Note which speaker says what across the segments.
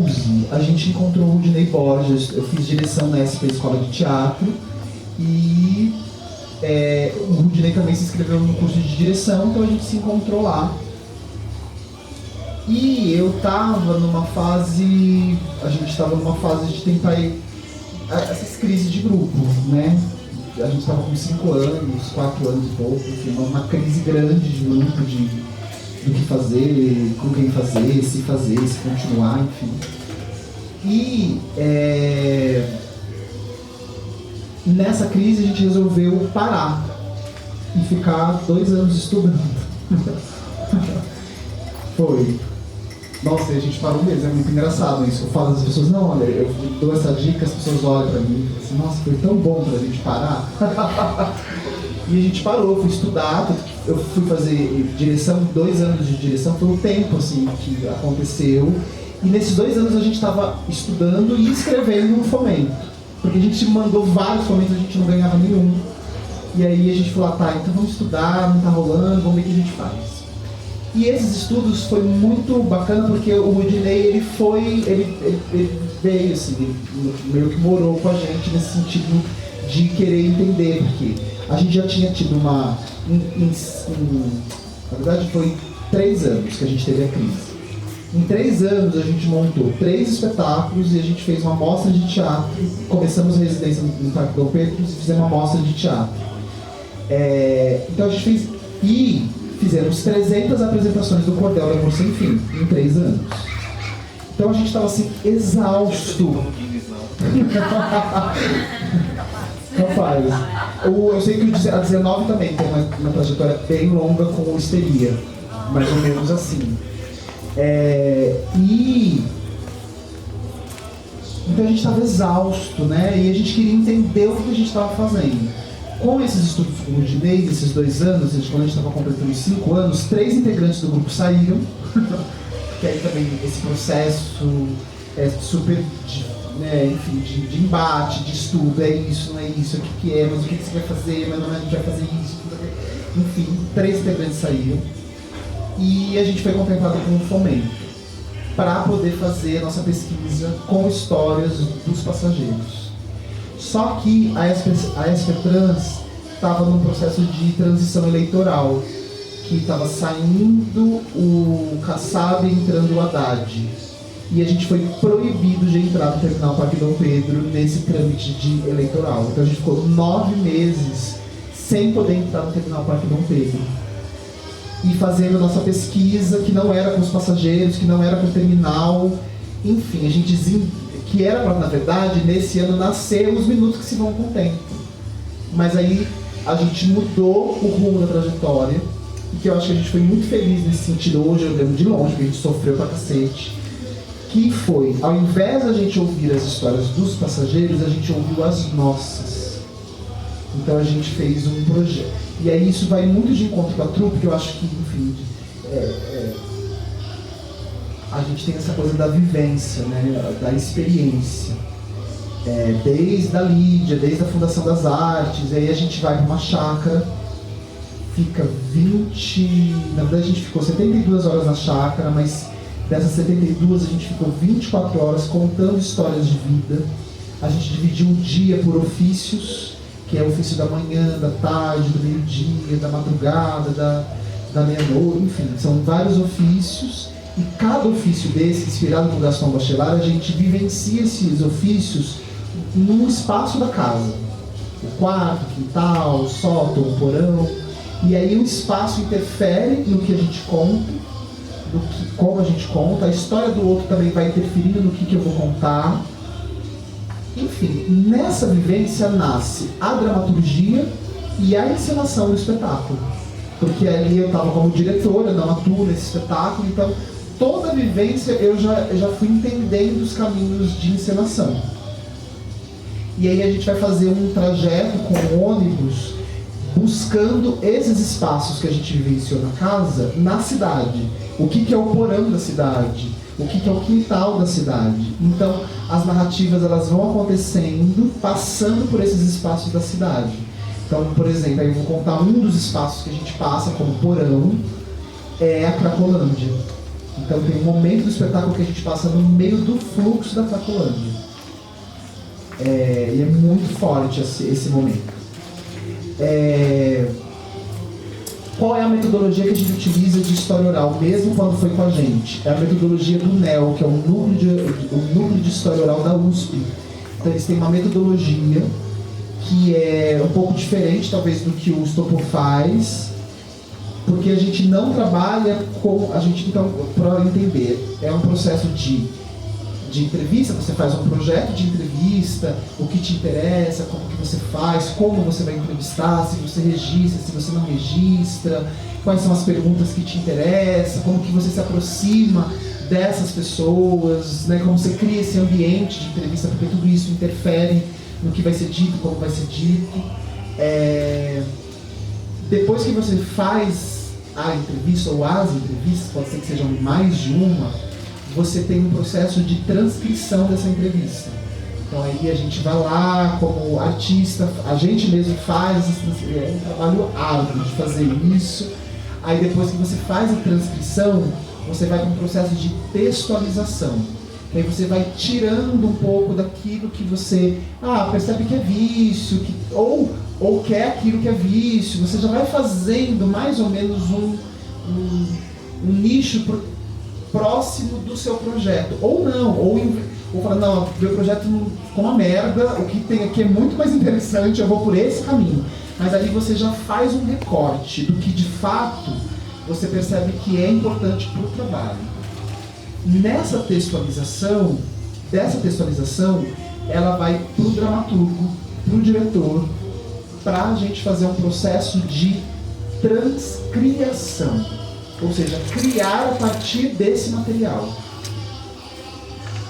Speaker 1: 2011, a gente encontrou o Rudinei Borges. Eu fiz direção na SP Escola de Teatro e o Rudinei também se inscreveu no curso de direção, então a gente se encontrou lá. E eu tava numa fase, a gente estava numa fase de tentar essas crises de grupo, né? A gente estava com 5 anos, 4 anos e pouco, enfim, uma crise grande de grupo, do que fazer, com quem fazer, se continuar, enfim. E nessa crise a gente resolveu parar e ficar 2 anos estudando. Foi. Nossa, a gente parou mesmo, é muito engraçado isso. Eu falo às pessoas, não, olha, eu dou essa dica, as pessoas olham pra mim e falam assim, nossa, foi tão bom pra gente parar. E a gente parou, fui estudar, eu fui fazer direção, 2 anos de direção, foi o tempo assim que aconteceu. E nesses 2 anos a gente estava estudando e escrevendo um fomento. Porque a gente mandou vários fomentos, a gente não ganhava nenhum. E aí a gente falou, tá, então vamos estudar, não tá rolando, vamos ver o que a gente faz. E esses estudos foi muito bacana porque o Rudinei, ele veio assim, ele meio que morou com a gente nesse sentido de querer entender, porque a gente já tinha tido na verdade foi 3 anos que a gente teve a crise. Em 3 anos a gente montou 3 espetáculos e a gente fez uma mostra de teatro, começamos a residência no Parque Dom Pedro e fizemos uma mostra de teatro. Então a gente fez, e fizemos 300 apresentações do Cordel do Amor Sem Fim, em 3 anos. Então a gente estava assim, exausto. Capaz. Eu sei que a 19 também tem uma trajetória bem longa com histeria, mais ou menos assim. Então a gente estava exausto, né? E a gente queria entender o que a gente estava fazendo. Com esses estudos com o Rudinei, esses 2 anos, quando a gente estava completando 5 anos, 3 integrantes do grupo saíram, que aí também esse processo é super, enfim, de embate, de estudo, é isso, não é isso, o que é, mas o que você vai fazer, mas não a gente vai fazer isso, enfim, 3 integrantes saíram e a gente foi contemplado com um fomento para poder fazer a nossa pesquisa com histórias dos passageiros. Só que a SP Trans estava num processo de transição eleitoral, que estava saindo o Kassab e entrando o Haddad. E a gente foi proibido de entrar no terminal Parque Dom Pedro nesse trâmite de eleitoral. Então a gente ficou 9 meses sem poder entrar no terminal Parque Dom Pedro. E fazendo nossa pesquisa, que não era com os passageiros, que não era com o terminal. Enfim, a gente que era para, na verdade, nesse ano nascer os minutos que se vão com o tempo. Mas aí a gente mudou o rumo da trajetória, e que eu acho que a gente foi muito feliz nesse sentido, hoje eu lembro de longe, porque a gente sofreu pra cacete, que foi, ao invés da gente ouvir as histórias dos passageiros, a gente ouviu as nossas. Então a gente fez um projeto. E aí isso vai muito de encontro com a trupe, porque eu acho que, enfim, a gente tem essa coisa da vivência, né, da experiência. Desde a Lídia, desde a Fundação das Artes, aí a gente vai para uma chácara, fica 20... Na verdade a gente ficou 72 horas na chácara, mas dessas 72 a gente ficou 24 horas contando histórias de vida. A gente dividiu o dia por ofícios, que é o ofício da manhã, da tarde, do meio-dia, da madrugada, da meia-noite, enfim, são vários ofícios. E cada ofício desse, inspirado no Gaston Bachelard, a gente vivencia esses ofícios num espaço da casa. O quarto, o quintal, o sótão, o porão. E aí o espaço interfere no que a gente conta, como a gente conta. A história do outro também vai interferindo no que eu vou contar. Enfim, nessa vivência nasce a dramaturgia e a encenação do espetáculo. Porque ali eu estava como diretora, não atuo nesse espetáculo, então toda a vivência eu já fui entendendo os caminhos de encenação. E aí a gente vai fazer um trajeto com ônibus buscando esses espaços que a gente vivenciou na casa, na cidade. O que é o porão da cidade? O que é o quintal da cidade? Então as narrativas elas vão acontecendo, passando por esses espaços da cidade. Então, por exemplo, aí eu vou contar um dos espaços que a gente passa como porão, é a Cracolândia. Então tem um momento do espetáculo que a gente passa no meio do fluxo da Cracolândia. E é muito forte esse momento. Qual é a metodologia que a gente utiliza de história oral, mesmo quando foi com a gente? É a metodologia do NEL, que é o núcleo de história oral da USP. Então eles têm uma metodologia que é um pouco diferente, talvez, do que o Stopor faz, porque a gente não trabalha com... A gente, então, para entender, é um processo de entrevista, você faz um projeto de entrevista, o que te interessa, como que você faz, como você vai entrevistar, se você registra, se você não registra, quais são as perguntas que te interessam, como que você se aproxima dessas pessoas, né, como você cria esse ambiente de entrevista, porque tudo isso interfere no que vai ser dito, como vai ser dito. Depois que você faz a entrevista ou as entrevistas, pode ser que sejam mais de uma, você tem um processo de transcrição dessa entrevista. Então aí a gente vai lá como artista, a gente mesmo faz, é um trabalho árduo de fazer isso. Aí depois que você faz a transcrição, você vai para um processo de textualização. Aí você vai tirando um pouco daquilo que você percebe que é vício, ou quer aquilo que é vício. Você já vai fazendo mais ou menos um nicho próximo do seu projeto, ou não, ou falar, não, meu projeto ficou uma merda, o que tem aqui é muito mais interessante, eu vou por esse caminho. Mas ali você já faz um recorte do que de fato você percebe que é importante para o trabalho. Dessa textualização, ela vai para o dramaturgo, para o diretor, para a gente fazer um processo de transcriação. Ou seja, criar a partir desse material.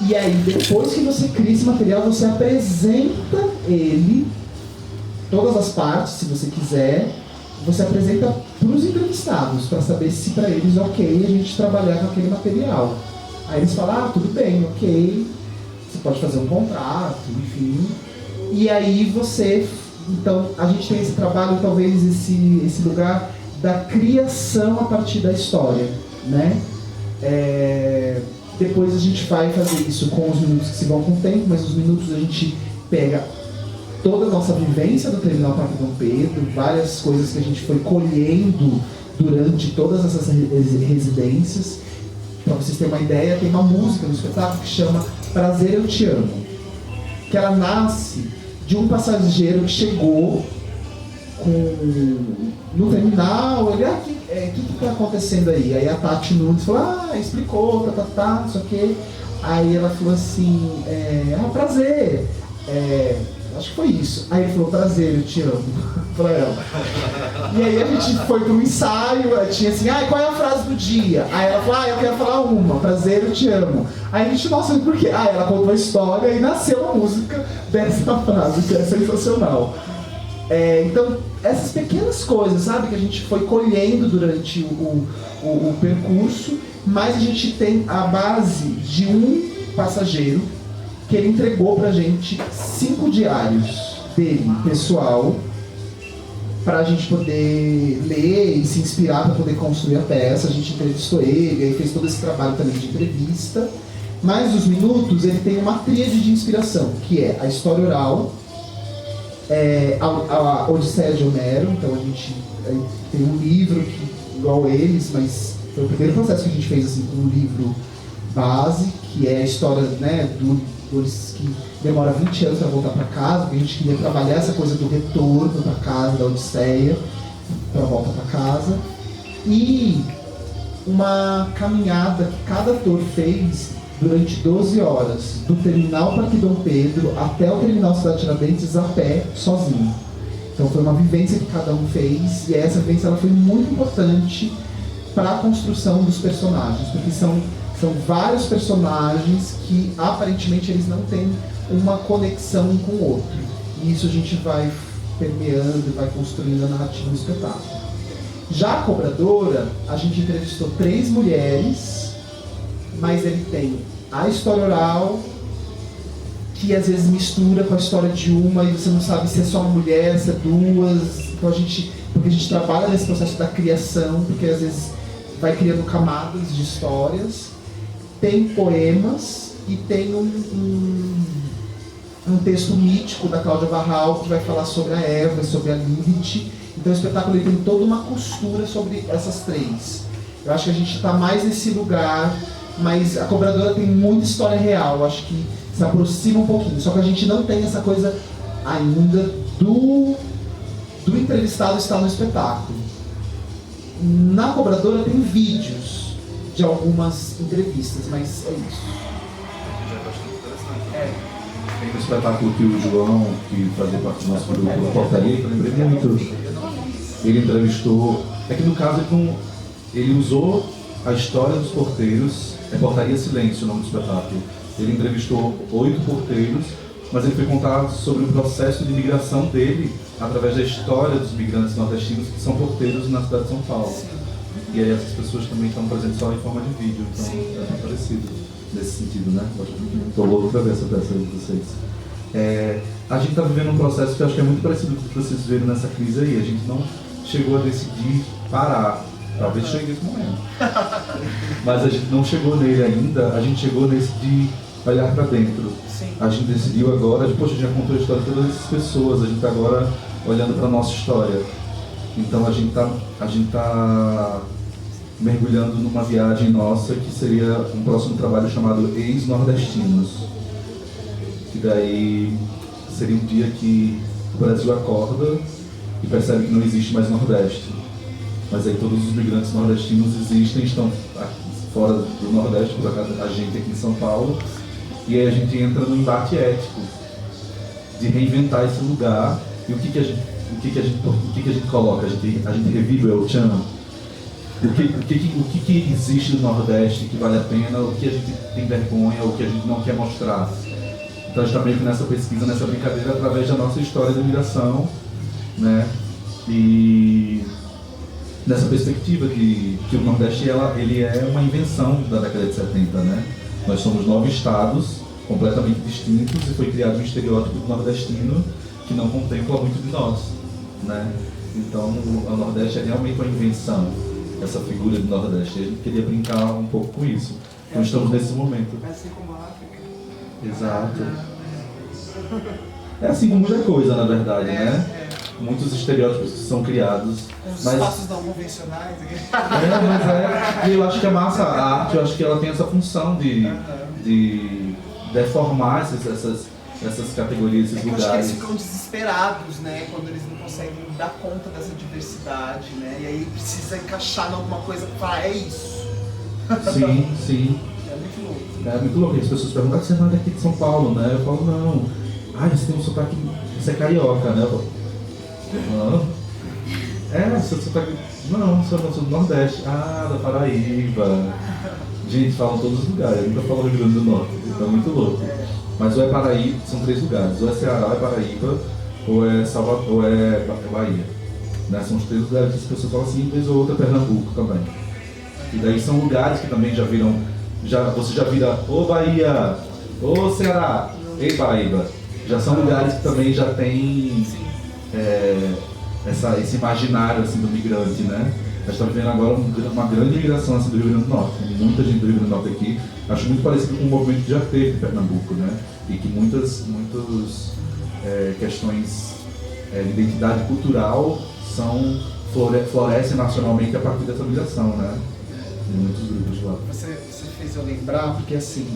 Speaker 1: E aí, depois que você cria esse material, você apresenta ele, todas as partes, se você quiser, você apresenta para os entrevistados, para saber se para eles é ok a gente trabalhar com aquele material. Aí eles falam, tudo bem, ok, você pode fazer um contrato, enfim. E aí então, a gente tem esse trabalho, talvez esse lugar da criação a partir da história, né? Depois a gente vai fazer isso com os minutos que se vão com o tempo, mas os minutos a gente pega toda a nossa vivência do Terminal Parque Dom Pedro, várias coisas que a gente foi colhendo durante todas essas residências. Para vocês terem uma ideia, tem uma música no espetáculo que chama Prazer Eu Te Amo, que ela nasce de um passageiro que chegou no terminal, ele, o que está acontecendo aí? Aí a Tati Nunes falou, explicou, não sei o quê. Aí ela falou assim, prazer, acho que foi isso. Aí ele falou, prazer, eu te amo, pra ela. E aí a gente foi para um ensaio, tinha assim, qual é a frase do dia? Aí ela falou, eu quero falar uma, prazer, eu te amo. Aí a gente, nossa, por quê? Ela contou a história e nasceu a música dessa frase, que é sensacional. Então, essas pequenas coisas, sabe, que a gente foi colhendo durante o percurso, mas a gente tem a base de um passageiro que ele entregou pra gente 5 diários dele, pessoal, pra gente poder ler e se inspirar para poder construir a peça. A gente entrevistou ele, aí fez todo esse trabalho também de entrevista. Mas os minutos, ele tem uma tríade de inspiração, que é a história oral, a Odisseia de Homero. Então a gente tem um livro igual eles, mas foi o primeiro processo que a gente fez assim, com um livro base, que é a história, né, do que demora 20 anos para voltar para casa, porque a gente queria trabalhar essa coisa do retorno para casa, da Odisseia, para volta para casa. E uma caminhada que cada ator fez durante 12 horas, do terminal Parque Dom Pedro até o terminal Cidade Tiradentes a pé, sozinho. Então foi uma vivência que cada um fez, e essa vivência ela foi muito importante para a construção dos personagens, porque são vários personagens que aparentemente eles não têm uma conexão um com o outro. E isso a gente vai permeando e vai construindo a narrativa do espetáculo. Já a Cobradora, a gente entrevistou 3 mulheres, mas ele tem a história oral, que às vezes mistura com a história de uma e você não sabe se é só uma mulher, se é duas. Então porque a gente trabalha nesse processo da criação, porque às vezes vai criando camadas de histórias, tem poemas e tem um texto mítico da Cláudia Barral que vai falar sobre a Eva, sobre a Lilith. Então o espetáculo ele tem toda uma costura sobre essas três. Eu acho que a gente está mais nesse lugar, mas a Cobradora tem muita história real, eu acho que se aproxima um pouquinho, só que a gente não tem essa coisa ainda do entrevistado estar no espetáculo. Na Cobradora tem vídeos de algumas entrevistas, mas é isso.
Speaker 2: Já é bastante interessante. Tem um espetáculo que o João, que fazia parte do nosso grupo, Portaria, que eu lembrei muito. Ele entrevistou. É que no caso ele usou a história dos porteiros, é Portaria Silêncio o nome do espetáculo. Ele entrevistou 8 porteiros, mas ele foi contar sobre o processo de migração dele através da história dos migrantes nordestinos que são porteiros na cidade de São Paulo. Sim. E aí essas pessoas também estão presentes só em forma de vídeo, então sim, é bem parecido nesse sentido, né? Estou louco para ver essa peça aí de vocês. A gente está vivendo um processo que eu acho que é muito parecido com o que vocês viram nessa crise aí. A gente não chegou a decidir parar. Talvez chegue esse momento. Mas a gente não chegou nele ainda, a gente chegou nesse de olhar para dentro. Sim. A gente decidiu agora, poxa, a gente já contou a história de todas essas pessoas, a gente está agora olhando para a nossa história. Então a gente tá mergulhando numa viagem nossa que seria um próximo trabalho chamado Ex-Nordestinos. Que daí seria um dia que o Brasil acorda e percebe que não existe mais Nordeste. Mas aí todos os migrantes nordestinos existem, estão fora do Nordeste, por acaso a gente aqui em São Paulo. E aí a gente entra no embate ético de reinventar esse lugar. E o que a gente coloca? A gente revive o El Chan? O que existe no Nordeste que vale a pena, o que a gente tem vergonha, o que a gente não quer mostrar. Então a gente está meio que nessa pesquisa, nessa brincadeira, através da nossa história de migração, né? E nessa perspectiva de que o Nordeste ele é uma invenção da década de 70, né? Nós somos 9 estados completamente distintos e foi criado um estereótipo do nordestino que não contempla muito de nós, né? Então o Nordeste é realmente uma invenção, essa figura do Nordeste. A gente queria brincar um pouco com isso. Então estamos nesse momento.
Speaker 3: É assim como a África.
Speaker 2: Exato. É assim com muita coisa, na verdade, né? Muitos estereótipos que são criados.
Speaker 3: Os espaços não convencionais.
Speaker 2: Mas eu acho que a massa, a arte, eu acho que ela tem essa função de deformar essas categorias, esses lugares.
Speaker 3: Eu acho que eles ficam desesperados, né? Quando eles não conseguem dar conta dessa diversidade, né? E aí precisa encaixar em alguma coisa para falar, é isso.
Speaker 2: Sim, sim.
Speaker 3: É muito louco.
Speaker 2: É muito louco. As pessoas perguntam, você não é daqui de São Paulo, né? Eu falo, não. Você tem um sotaque, você é carioca, né? Não. Seu sotaque... Não, sou do Nordeste. Da Paraíba. Gente, falam todos os lugares, eu nunca falo Rio Grande do Norte, então é muito louco. Mas ou é Paraíba, são 3 lugares, ou é Ceará, é Paraíba, ou é Salvador, ou é Bahia. Né? São os 3 lugares que as pessoas falam assim, vez ou outra Pernambuco também. E daí são lugares que também já viram, você já vira, ô Bahia, ô Ceará, ei Paraíba. Já são lugares que também já tem esse imaginário assim, do migrante, né? A gente está vivendo agora uma grande migração assim, do Rio Grande do Norte. Tem muita gente do Rio Grande do Norte aqui. Acho muito parecido com o movimento que já teve em Pernambuco, né? E que muitas questões de identidade cultural florescem nacionalmente a partir dessa migração, né? Tem muitos grupos lá.
Speaker 1: Você fez eu lembrar, porque assim,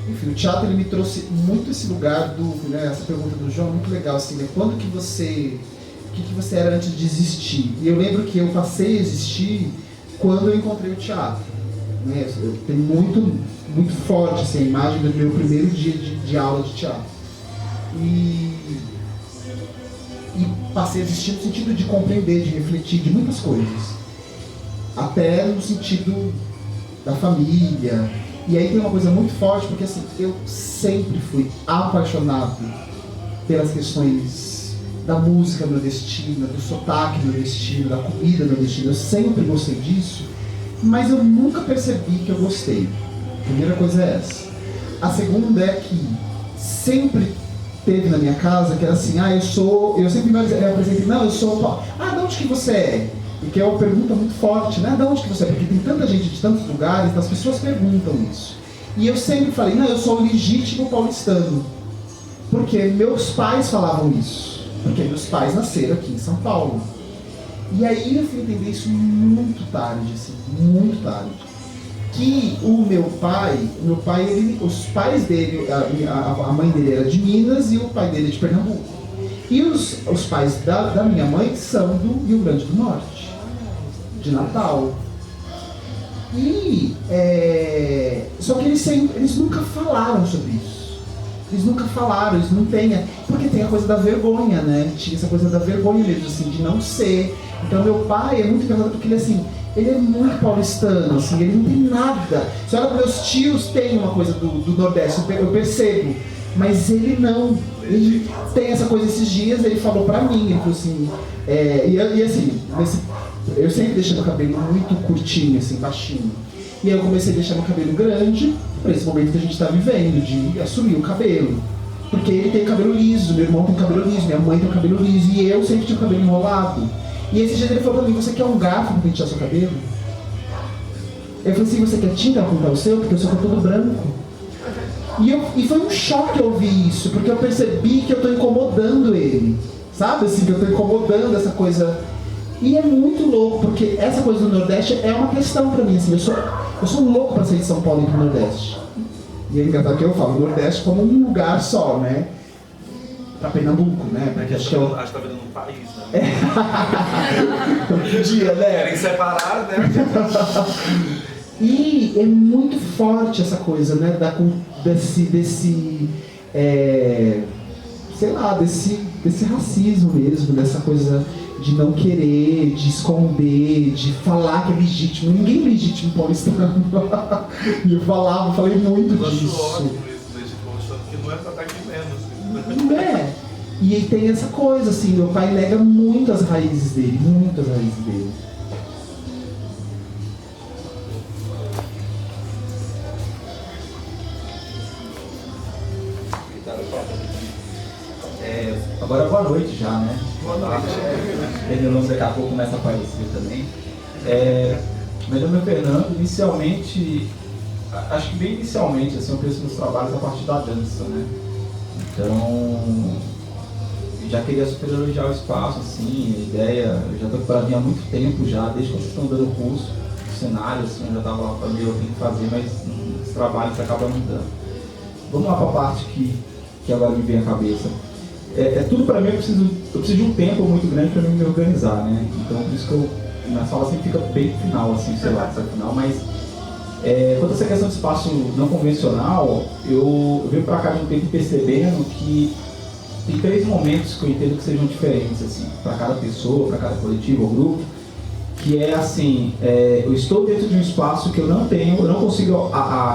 Speaker 1: enfim, o teatro ele me trouxe muito esse lugar né, essa pergunta do João é muito legal, assim, né? Quando que você... O que você era antes de existir? E eu lembro que eu passei a existir quando eu encontrei o teatro. Né? Eu tenho muito forte assim, a imagem do meu primeiro dia de aula de teatro. E passei a existir no sentido de compreender, de refletir, de muitas coisas. Até no sentido da família. E aí tem uma coisa muito forte, porque assim, eu sempre fui apaixonado pelas questões da música nordestina, do sotaque nordestino, da comida nordestina. Eu sempre gostei disso, mas eu nunca percebi que eu gostei. A primeira coisa é essa. A segunda é que sempre teve na minha casa que era assim, eu sempre me apresentei, não, eu sou... de onde que você é? E que é uma pergunta muito forte, né? De onde que você é? Porque tem tanta gente de tantos lugares, as pessoas perguntam isso. E eu sempre falei, não, eu sou legítimo paulistano. Porque meus pais falavam isso. Porque meus pais nasceram aqui em São Paulo. E aí eu fui entender isso muito tarde, assim, muito tarde. Que o meu pai, os pais dele, a mãe dele era de Minas e o pai dele é de Pernambuco. E os pais da minha mãe são do Rio Grande do Norte, de Natal. E só que eles nunca falaram sobre isso. Eles nunca falaram, eles não têm. Porque tem a coisa da vergonha, né? Tinha essa coisa da vergonha mesmo, assim, de não ser. Então meu pai é muito engraçado porque ele é muito paulistano, assim, ele não tem nada. Se olha para meus tios, tem uma coisa do Nordeste, eu percebo. Mas ele não. Ele tem essa coisa. Esses dias ele falou pra mim, ele falou assim. E assim, eu sempre deixei meu cabelo muito curtinho, assim, baixinho. E aí eu comecei a deixar meu cabelo grande, para esse momento que a gente tá vivendo, de assumir o cabelo. Porque ele tem cabelo liso, meu irmão tem cabelo liso, minha mãe tem cabelo liso, e eu sempre tinha o cabelo enrolado. E esse dia ele falou pra mim, você quer um garfo pra pentear seu cabelo? Eu falei assim, você quer tinta pra pintar o seu? Porque o seu tá todo branco. E foi um choque eu ouvir isso, porque eu percebi que eu tô incomodando ele. Sabe assim, que eu tô incomodando essa coisa. E é muito louco, porque essa coisa do Nordeste é uma questão pra mim, assim, eu sou louco pra sair de São Paulo e ir pro Nordeste. E é engraçado que eu falo Nordeste como um lugar só, né? Pra Pernambuco, né? Porque
Speaker 2: acho que tá vendo um país, né?
Speaker 1: Um dia, né?
Speaker 2: Querem separar, né?
Speaker 1: E é muito forte essa coisa, né? Desse racismo mesmo, dessa coisa de não querer, de esconder, de falar que é legítimo. Ninguém é legítimo paulistano. E eu falei muito disso.
Speaker 2: Eu acho ótimo isso, legítimo paulistano, porque não é pra estar aqui menos.
Speaker 1: Não é. E aí tem essa coisa, assim, meu pai nega muitas raízes dele, muitas raízes dele.
Speaker 4: Agora boa noite já, né?
Speaker 2: Boa noite.
Speaker 4: Fernando daqui a pouco começa a aparecer também. Meu nome é Fernando, inicialmente, acho que bem inicialmente, assim, eu penso nos trabalhos a partir da dança, né? Então, eu já queria super elogiar o espaço, assim, a ideia, eu já estou para vir há muito tempo já, desde que vocês estão dando curso, cenário, assim, eu já estava lá para mim, eu tenho que fazer, mas os trabalhos acabam não dando. Vamos lá para a parte que agora me vem à cabeça. Tudo para mim, eu preciso de um tempo muito grande para me organizar, né? Então, por isso que minha sala sempre fica bem final, assim, sei lá, final, mas quanto a essa questão de espaço não convencional, eu venho para cá de um tempo percebendo que tem 3 momentos que eu entendo que sejam diferentes, assim, para cada pessoa, para cada coletivo ou grupo, que é assim, eu estou dentro de um espaço que eu não consigo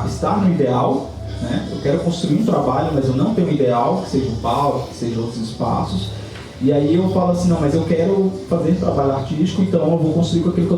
Speaker 4: estar no ideal, né? Eu quero construir um trabalho, mas eu não tenho um ideal, que seja o palco, que seja outros espaços. E aí eu falo assim, não, mas eu quero fazer trabalho artístico, então eu vou construir com aquilo que eu